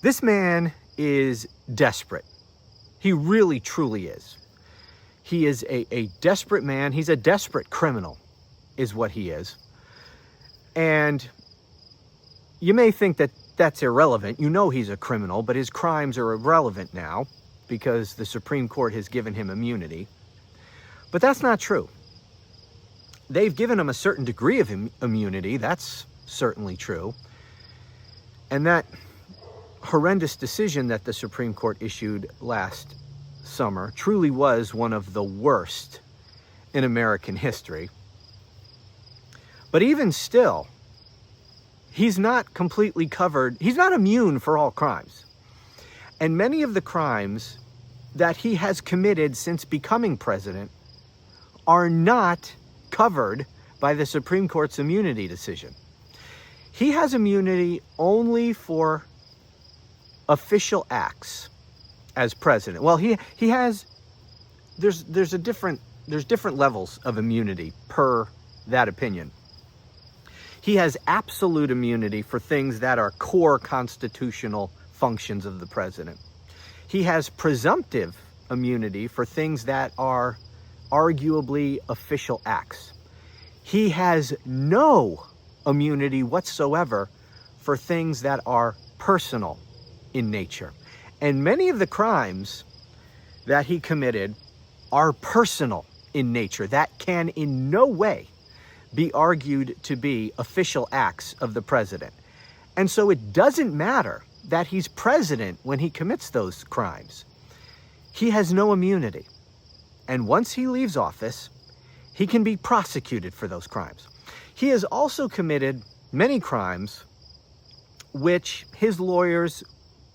This man is desperate. He really, truly is. He is a desperate man. He's a desperate criminal, is what he is. And you may think that that's irrelevant. You know he's a criminal, but his crimes are irrelevant now because the Supreme Court has given him immunity. But that's not true. They've given him a certain degree of immunity. That's certainly true. And that horrendous decision that the Supreme Court issued last summer truly was one of the worst in American history. But even still, he's not completely covered. He's not immune for all crimes. And many of the crimes that he has committed since becoming president are not covered by the Supreme Court's immunity decision. He has immunity only for official acts as president. Well, he has, there's different levels of immunity per that opinion. He has absolute immunity for things that are core constitutional functions of the president. He has presumptive immunity for things that are arguably official acts. He has no immunity whatsoever for things that are personal in nature. And many of the crimes that he committed are personal in nature, that can in no way be argued to be official acts of the president. And so it doesn't matter that he's president when he commits those crimes. He has no immunity. And once he leaves office, he can be prosecuted for those crimes. He has also committed many crimes which his lawyers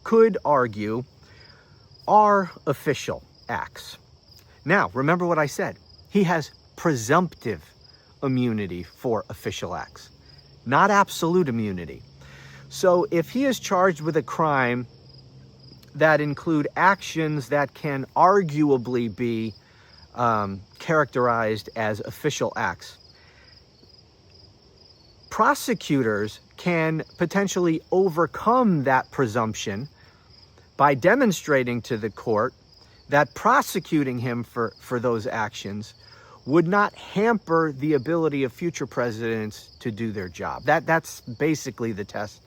could argue are official acts. Now, remember what I said. He has presumptive immunity for official acts, not absolute immunity. So if he is charged with a crime that include actions that can arguably be characterized as official acts, prosecutors can potentially overcome that presumption by demonstrating to the court that prosecuting him for those actions would not hamper the ability of future presidents to do their job. That's basically the test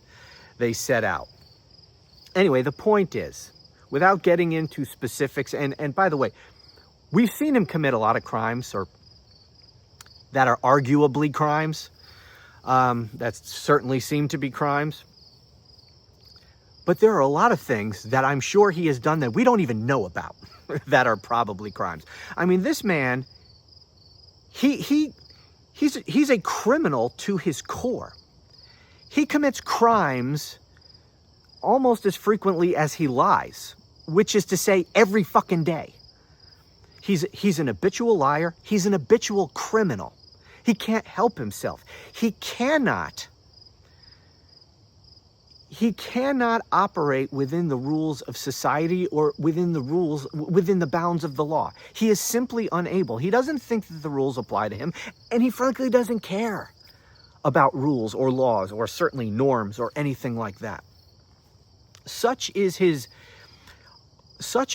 they set out. Anyway, the point is, without getting into specifics, and by the way, we've seen him commit a lot of crimes or that are arguably crimes, that certainly seem to be crimes. But there are a lot of things that I'm sure he has done that we don't even know about that are probably crimes. I mean, this man, he's a criminal to his core. He commits crimes almost as frequently as he lies, which is to say every fucking day. He's an habitual liar. He's an habitual criminal. He can't help himself. He cannot operate within the rules of society or within the bounds of the law. He is simply unable. He doesn't think that the rules apply to him, and he frankly doesn't care about rules or laws or certainly norms or anything like that. Such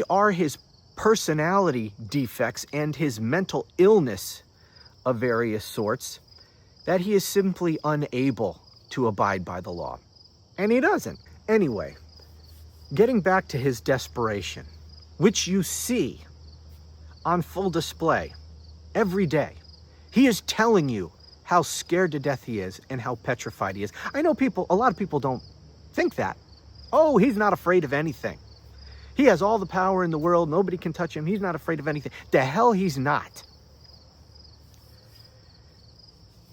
are his personality defects and his mental illness of various sorts that he is simply unable to abide by the law. And he doesn't. Anyway, getting back to his desperation, which you see on full display every day. He is telling you how scared to death he is and how petrified he is. I know a lot of people don't think that. Oh, he's not afraid of anything. He has all the power in the world. Nobody can touch him. He's not afraid of anything. The hell he's not.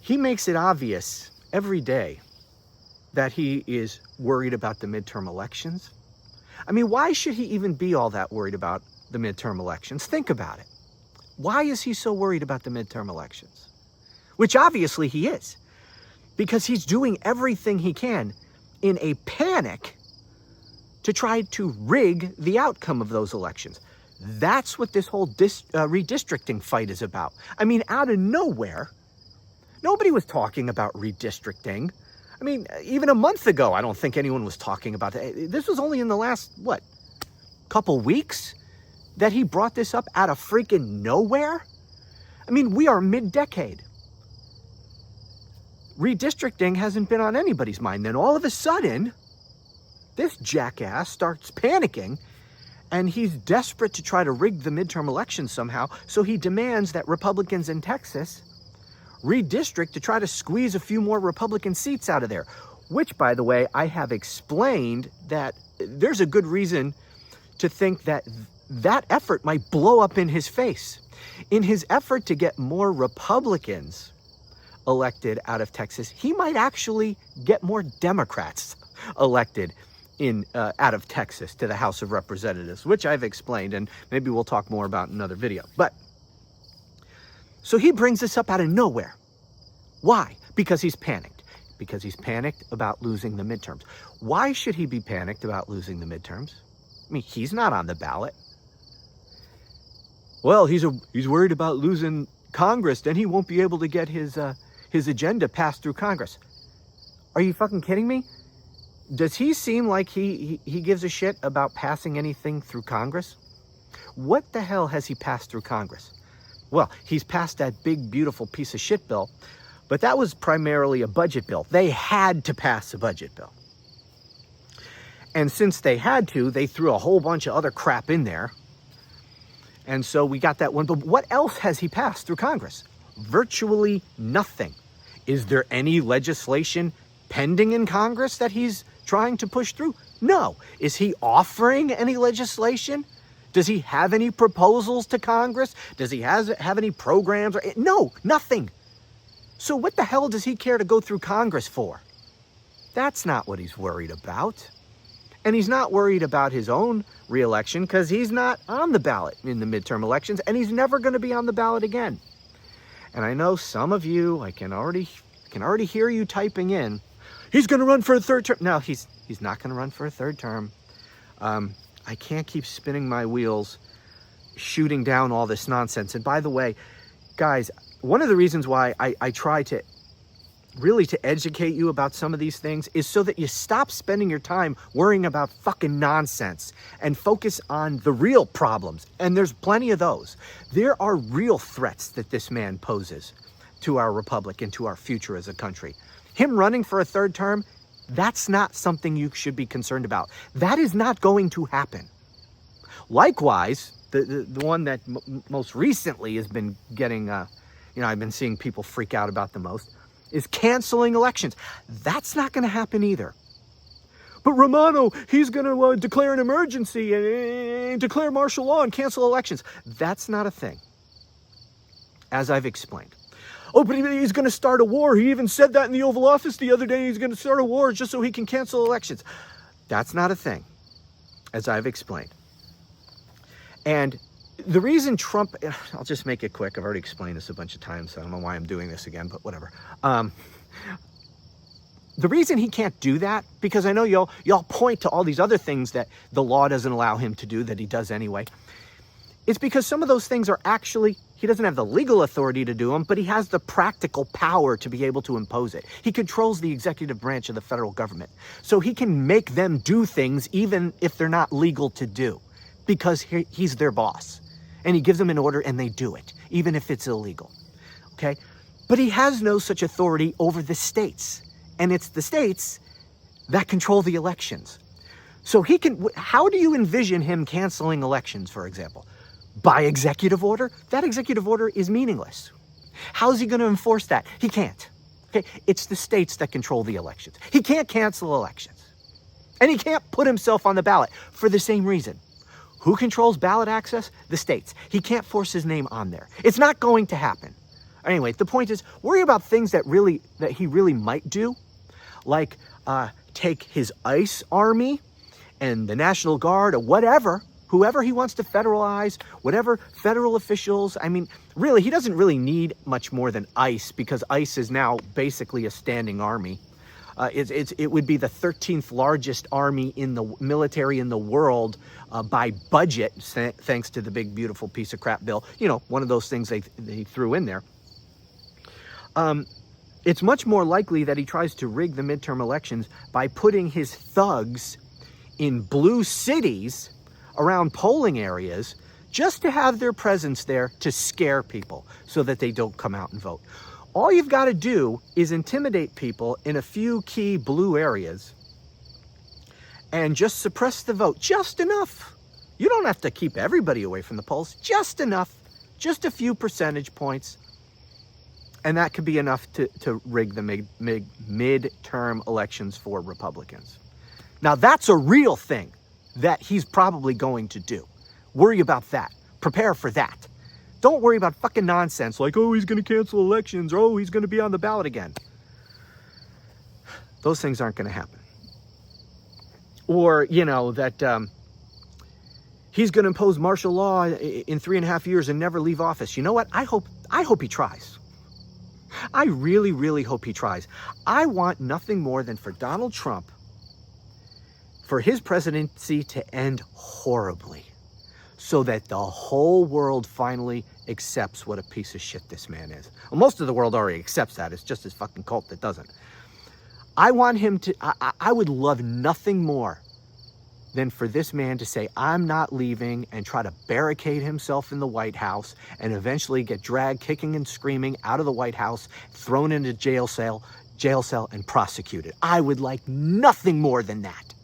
He makes it obvious every day that he is worried about the midterm elections. I mean, why should he even be all that worried about the midterm elections? Think about it. Why is he so worried about the midterm elections? Which obviously he is, because he's doing everything he can in a panic to try to rig the outcome of those elections. That's what this whole redistricting fight is about. I mean, out of nowhere, nobody was talking about redistricting. I mean, even a month ago, I don't think anyone was talking about that. This was only in the last, what, couple weeks that he brought this up out of freaking nowhere? I mean, we are mid-decade. Redistricting hasn't been on anybody's mind. Then all of a sudden, this jackass starts panicking, and he's desperate to try to rig the midterm elections somehow, so he demands that Republicans in Texas redistrict to try to squeeze a few more Republican seats out of there, which, by the way, I have explained that there's a good reason to think that that effort might blow up in his face. In his effort to get more Republicans elected out of Texas, he might actually get more Democrats elected out of Texas to the House of Representatives, which I've explained, and maybe we'll talk more about in another video. But so he brings this up out of nowhere. Why? Because he's panicked. Because he's panicked about losing the midterms. Why should he be panicked about losing the midterms? I mean, he's not on the ballot. Well, he's worried about losing Congress, then he won't be able to get his agenda passed through Congress. Are you fucking kidding me? Does he seem like he gives a shit about passing anything through Congress? What the hell has he passed through Congress? Well, he's passed that big, beautiful piece of shit bill, but that was primarily a budget bill. They had to pass a budget bill. And since they had to, they threw a whole bunch of other crap in there. And so we got that one. But what else has he passed through Congress? Virtually nothing. Is there any legislation pending in Congress that he's trying to push through? No. Is he offering any legislation? Does he have any proposals to Congress? Does he have any programs? No, nothing. So what the hell does he care to go through Congress for? That's not what he's worried about. And he's not worried about his own re-election because he's not on the ballot in the midterm elections, and he's never going to be on the ballot again. And I know some of you, I can already hear you typing in, he's going to run for a third term. No, he's not going to run for a third term. I can't keep spinning my wheels, shooting down all this nonsense. And by the way, guys, one of the reasons why I try to really to educate you about some of these things is so that you stop spending your time worrying about fucking nonsense and focus on the real problems. And there's plenty of those. There are real threats that this man poses to our republic and to our future as a country. Him running for a third term, that's not something you should be concerned about. That is not going to happen. Likewise, the one that most recently has been getting, I've been seeing people freak out about the most, is canceling elections. That's not going to happen either. But Romano, he's going to declare an emergency and declare martial law and cancel elections. That's not a thing, as I've explained. Oh, but he's going to start a war. He even said that in the Oval Office the other day. He's going to start a war just so he can cancel elections. That's not a thing, as I've explained. And the reason Trump, I'll just make it quick. I've already explained this a bunch of times. So I don't know why I'm doing this again, but whatever. The reason he can't do that, because I know y'all point to all these other things that the law doesn't allow him to do that he does anyway. It's because some of those things are actually, he doesn't have the legal authority to do them, but he has the practical power to be able to impose it. He controls the executive branch of the federal government. So he can make them do things even if they're not legal to do, because he's their boss. And he gives them an order and they do it, even if it's illegal. Okay? But he has no such authority over the states. And it's the states that control the elections. So he can, how do you envision him canceling elections, for example? By executive order? That executive order is meaningless. How's he going to enforce that? He can't. Okay? It's the states that control the elections. He can't cancel elections. And he can't put himself on the ballot for the same reason. Who controls ballot access? The states. He can't force his name on there. It's not going to happen. Anyway, the point is, worry about things that he really might do, like take his ICE army and the National Guard or whatever, whoever he wants to federalize, whatever federal officials. I mean, really, he doesn't really need much more than ICE, because ICE is now basically a standing army. It would be the 13th largest army in the military in the world by budget, thanks to the big, beautiful piece of crap bill. You know, one of those things they threw in there. It's much more likely that he tries to rig the midterm elections by putting his thugs in blue cities around polling areas just to have their presence there to scare people so that they don't come out and vote. All you've got to do is intimidate people in a few key blue areas and just suppress the vote just enough. You don't have to keep everybody away from the polls, just enough, just a few percentage points. And that could be enough to rig the midterm elections for Republicans. Now, that's a real thing that he's probably going to do. Worry about that. Prepare for that. Don't worry about fucking nonsense like, oh, he's going to cancel elections, or oh, he's going to be on the ballot again. Those things aren't going to happen. Or, you know, that he's going to impose martial law in 3.5 years and never leave office. You know what? I hope he tries. I really, really hope he tries. I want nothing more than for Donald Trump, for his presidency to end horribly, so that the whole world finally accepts what a piece of shit this man is. Well, most of the world already accepts that. It's just his fucking cult that doesn't. I want him to, I would love nothing more than for this man to say, I'm not leaving, and try to barricade himself in the White House and eventually get dragged kicking and screaming out of the White House, thrown into jail cell and prosecuted. I would like nothing more than that.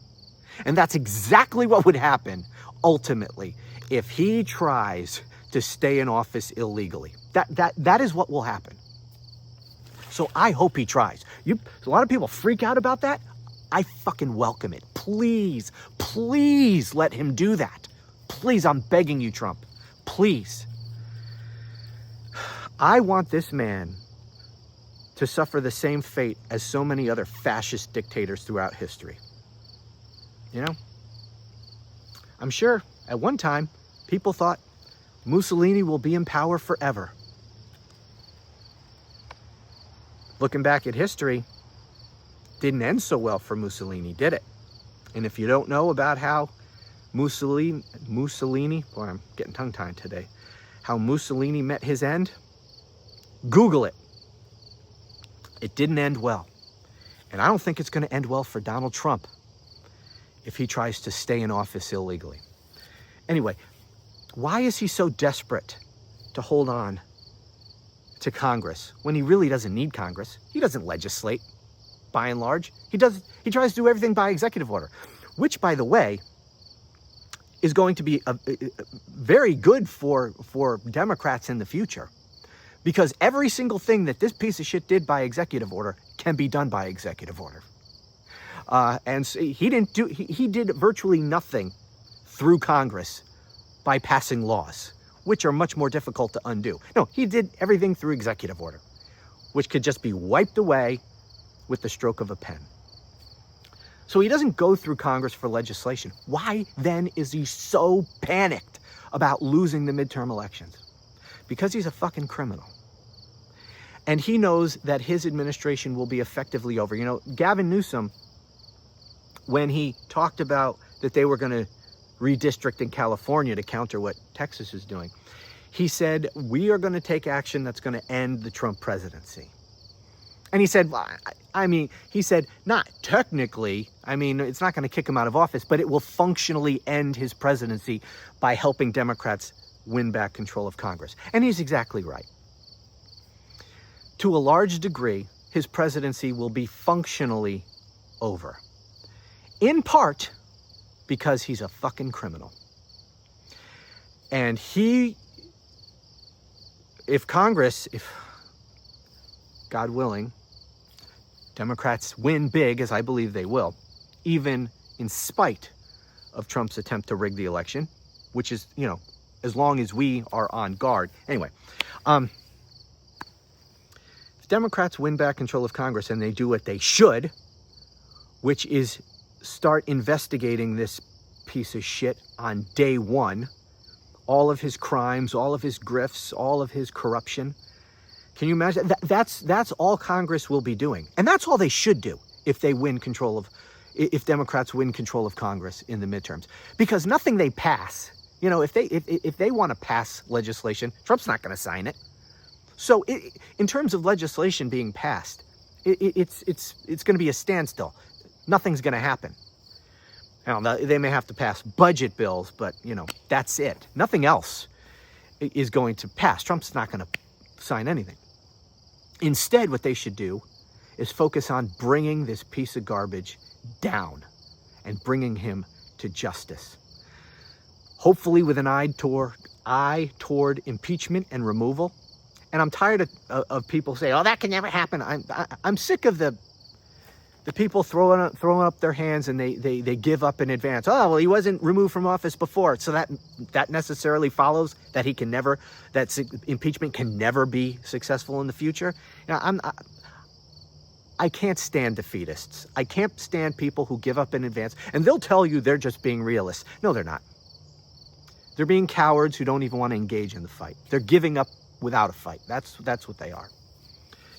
And that's exactly what would happen ultimately if he tries to stay in office illegally. That is what will happen. So I hope he tries. A lot of people freak out about that. I fucking welcome it. Please, please let him do that. Please, I'm begging you, Trump. Please. I want this man to suffer the same fate as so many other fascist dictators throughout history. You know? I'm sure at one time people thought Mussolini will be in power forever. Looking back at history, didn't end so well for Mussolini, did it? And if you don't know about how Mussolini, boy, I'm getting tongue-tied today, how Mussolini met his end, Google it. It didn't end well. And I don't think it's going to end well for Donald Trump if he tries to stay in office illegally. Anyway, why is he so desperate to hold on to Congress when he really doesn't need Congress? He doesn't legislate. By and large, he tries to do everything by executive order, which, by the way, is going to be very good for Democrats in the future, because every single thing that this piece of shit did by executive order can be done by executive order. And so he did virtually nothing through Congress by passing laws, which are much more difficult to undo. No, he did everything through executive order, which could just be wiped away with the stroke of a pen. So he doesn't go through Congress for legislation. Why then is he so panicked about losing the midterm elections? Because he's a fucking criminal. And he knows that his administration will be effectively over. You know, Gavin Newsom, when he talked about that they were going to redistrict in California to counter what Texas is doing, he said, we are going to take action that's going to end the Trump presidency. And he said, not technically, it's not going to kick him out of office, but it will functionally end his presidency by helping Democrats win back control of Congress. And he's exactly right. To a large degree, his presidency will be functionally over. In part because he's a fucking criminal. And if God willing, Democrats win big, as I believe they will, even in spite of Trump's attempt to rig the election, which is, as long as we are on guard. Anyway, if Democrats win back control of Congress and they do what they should, which is start investigating this piece of shit on day one, all of his crimes, all of his grifts, all of his corruption. Can you imagine? That's all Congress will be doing. And that's all they should do if Democrats win control of Congress in the midterms. Because nothing they pass, if they want to pass legislation, Trump's not going to sign it. So in terms of legislation being passed, It's going to be a standstill. Nothing's going to happen. Now, they may have to pass budget bills, but, that's it. Nothing else is going to pass. Trump's not going to sign anything. Instead, what they should do is focus on bringing this piece of garbage down and bringing him to justice. Hopefully with an eye toward impeachment and removal. And I'm tired of people saying, "Oh, that can never happen." I'm sick of the people throwing up their hands and they give up in advance. "Oh, well, he wasn't removed from office before, so that necessarily follows that that impeachment can never be successful in the future." I can't stand defeatists. I can't stand people who give up in advance, and they'll tell you they're just being realists. No, they're not. They're being cowards who don't even want to engage in the fight. They're giving up without a fight. That's what they are.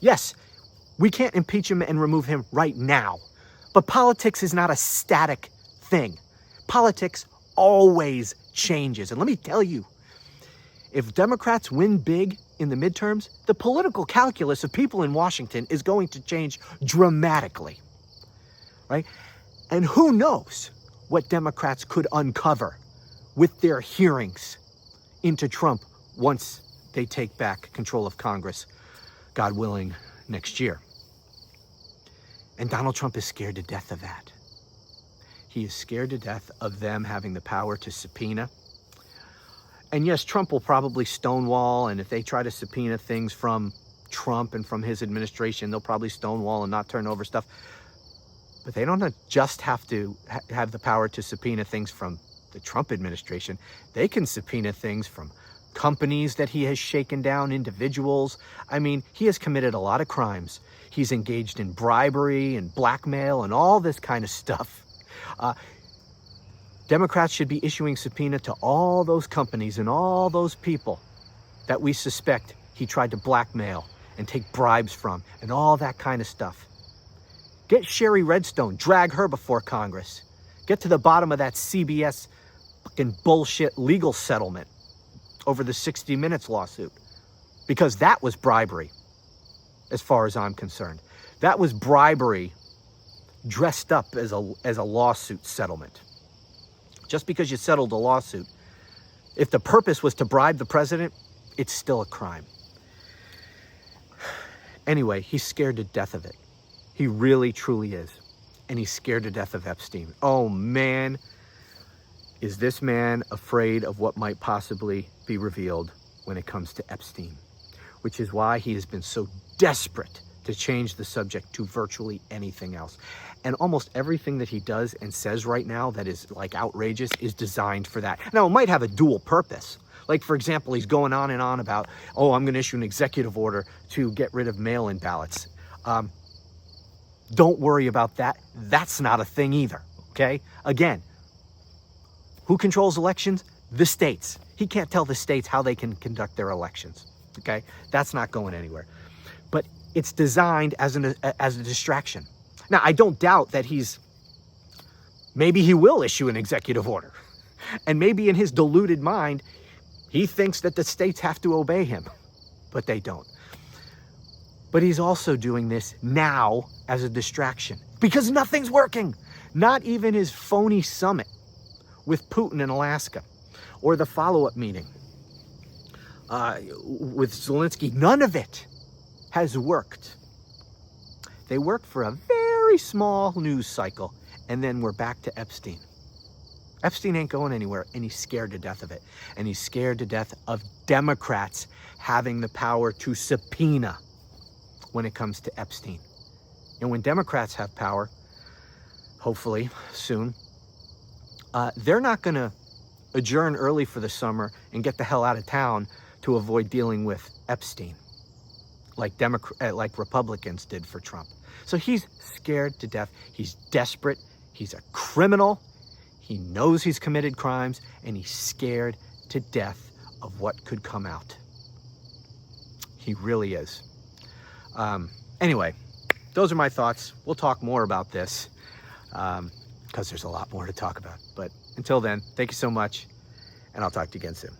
Yes, we can't impeach him and remove him right now, but politics is not a static thing. Politics always changes. And let me tell you, if Democrats win big in the midterms, the political calculus of people in Washington is going to change dramatically, right? And who knows what Democrats could uncover with their hearings into Trump once they take back control of Congress, God willing, next year. And Donald Trump is scared to death of that. He is scared to death of them having the power to subpoena. And yes, Trump will probably stonewall, and if they try to subpoena things from Trump and from his administration, they'll probably stonewall and not turn over stuff. But they don't just have to have the power to subpoena things from the Trump administration. They can subpoena things from companies that he has shaken down, individuals. I mean, he has committed a lot of crimes. He's engaged in bribery and blackmail and all this kind of stuff. Democrats should be issuing subpoena to all those companies and all those people that we suspect he tried to blackmail and take bribes from and all that kind of stuff. Get Sherry Redstone, drag her before Congress. Get to the bottom of that CBS fucking bullshit legal settlement over the 60 Minutes lawsuit, because that was bribery, as far as I'm concerned. That was bribery dressed up as a lawsuit settlement. Just because you settled a lawsuit, if the purpose was to bribe the president, it's still a crime. Anyway, he's scared to death of it. He really, truly is. And he's scared to death of Epstein. Oh, man. Is this man afraid of what might possibly be revealed when it comes to Epstein? Which is why he has been so desperate to change the subject to virtually anything else. And almost everything that he does and says right now that is like outrageous is designed for that. Now, it might have a dual purpose. Like, for example, he's going on and on about, "Oh, I'm going to issue an executive order to get rid of mail-in ballots." Don't worry about that. That's not a thing either, okay? Again, who controls elections? The states. He can't tell the states how they can conduct their elections, okay? That's not going anywhere. But it's designed as a distraction. Now, I don't doubt that maybe he will issue an executive order. And maybe in his deluded mind, he thinks that the states have to obey him, but they don't. But he's also doing this now as a distraction because nothing's working. Not even his phony summit with Putin in Alaska or the follow-up meeting with Zelensky. None of it has worked. They worked for a very small news cycle, and then we're back to Epstein. Epstein ain't going anywhere, and he's scared to death of it. And he's scared to death of Democrats having the power to subpoena when it comes to Epstein. And when Democrats have power, hopefully soon, they're not going to adjourn early for the summer and get the hell out of town to avoid dealing with Epstein, like Republicans did for Trump. So he's scared to death. He's desperate. He's a criminal. He knows he's committed crimes, and he's scared to death of what could come out. He really is. Anyway, those are my thoughts. We'll talk more about this because there's a lot more to talk about. But until then, thank you so much, and I'll talk to you again soon.